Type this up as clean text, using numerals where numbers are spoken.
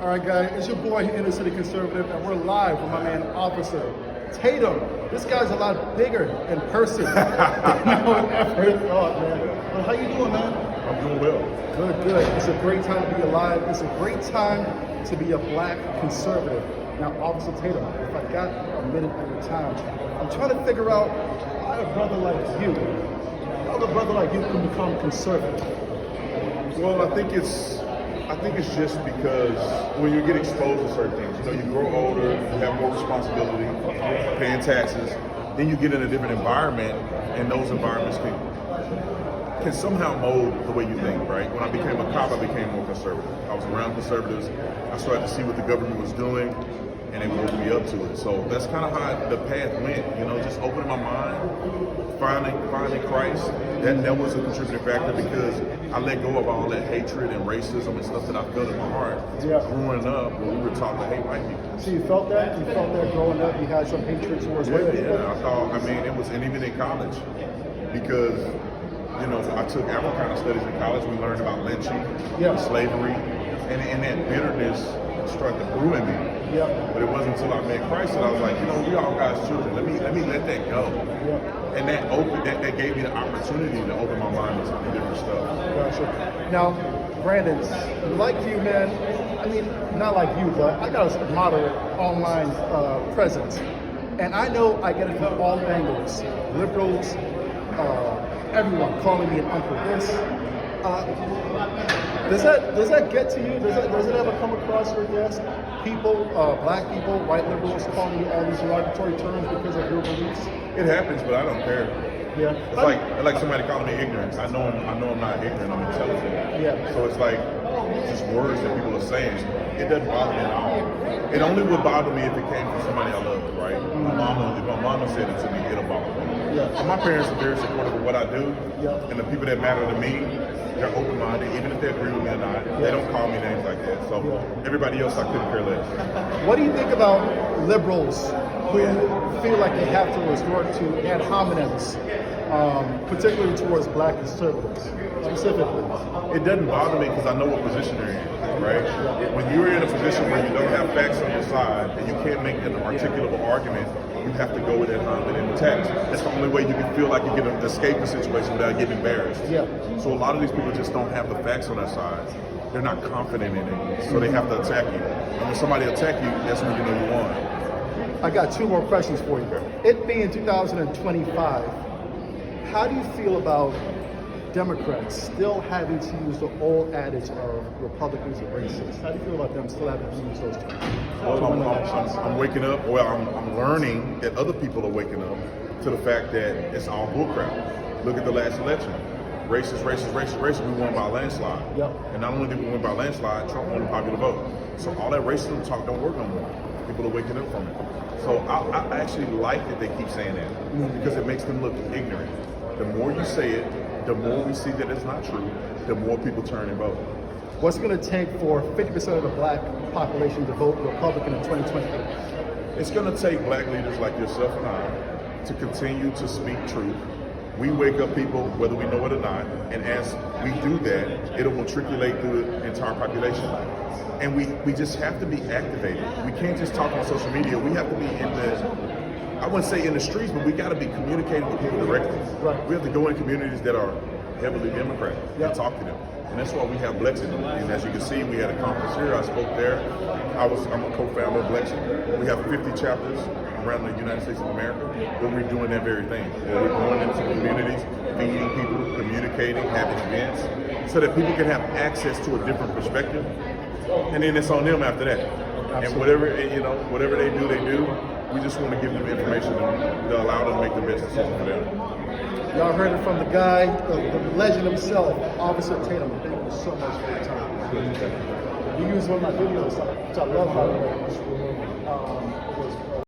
All right, guys, it's your boy, Inner City Conservative, and we're live with my man, Officer Tatum. This guy's a lot bigger in person than I would ever thought, man. Well, how you doing, man? I'm doing well. Good, good. It's a great time to be alive. It's a great time to be a black conservative. Now, Officer Tatum, if I got a minute at your time, I'm trying to figure out how a brother like you, can become conservative. Well, I think it's just because when you get exposed to certain things, you grow older, you have more responsibility, paying taxes, then you get in a different environment, and those environments can somehow mold the way you think, right? When I became a cop, I became more conservative. I was around conservatives. I started to see what the government was doing, and they woke me up to it. So that's kind of how the path went, just opening my mind, finding Christ. That was a contributing factor because I let go of all that hatred and racism and stuff that I felt in my heart. Yeah. Growing up, when we were taught to hate white people. So you felt that? You felt that growing up? You had some hatred towards white people? Yeah, it was, and even in college, because I took Africana studies in college. We learned about lynching, slavery, and that bitterness started to brew in me. Yeah. But it wasn't until I met Christ that I was like, we all God's children. Let me let that go. Yeah. And that gave me the opportunity to open my mind to some different stuff. Gotcha. Now, Brandon, like you, man. I mean, not like you, but I got a moderate online presence, and I know I get it from all angles. Liberals, everyone calling me an uncle this. Does that get to you? Does it ever come across your desk? People, black people, white liberals calling you all these derogatory terms because of your beliefs? It happens, but I don't care. Yeah. It's like somebody calling me ignorant. I know I'm not ignorant. I'm intelligent. Yeah. So it's like just words that people are saying. It doesn't bother me at all. It only would bother me if it came from somebody I love, right? Mm-hmm. If my mama said it to me, it'll bother me. Yeah. And my parents are very supportive of what I do, Yeah. and the people that matter to me, they're open-minded, even if they agree with me or not. They don't call me names like that. So everybody else, I couldn't care less. What do you think about liberals who feel like they have to resort to ad hominems, particularly towards black conservatives, specifically? It doesn't bother me because I know what position they're in, right? When you're in a position where you don't have facts on your side and you can't make an articulable argument, you have to go with that and text. That's the only way you can feel like you can escape the situation without getting embarrassed. Yeah. So a lot of these people just don't have the facts on their side. They're not confident in it, so they have to attack you. And when somebody attacks you, that's when you know you won. I got two more questions for you. It being 2025, how do you feel about Democrats still having to use the old adage of Republicans are racist? How do you feel about them still having to use those terms? Well, I'm waking up. Well, I'm learning that other people are waking up to the fact that it's all bullcrap. Look at the last election. Racist. We won by a landslide. Yep. And not only did we win by a landslide, Trump won the popular vote. So all that racism talk don't work no more. People are waking up from it. So I actually like that they keep saying that because it makes them look ignorant. The more you say it, the more we see that it's not true, the more people turn and vote. What's it going to take for 50% of the black population to vote Republican in 2028? It's going to take black leaders like yourself and I to continue to speak truth. We wake up people, whether we know it or not, and as we do that, it will matriculate through the entire population. And we just have to be activated. We can't just talk on social media. We have to be I wouldn't say in the streets, but we got to be communicating with people directly. Right. We have to go in communities that are heavily Democrat and talk to them. And that's why we have Blexit. And as you can see, we had a conference here. I spoke there. I'm a co-founder of Blexit. We have 50 chapters around the United States of America where we're doing that very thing. Where we're going into communities, feeding people, communicating, having events, so that people can have access to a different perspective. And then it's on them after that. Absolutely. And whatever they do. We just want to give them information to allow them to make the best decision for them. Y'all heard it from the guy, the legend himself, Officer Tatum. Thank you so much for your time. You use one of my videos, which I love, by the way.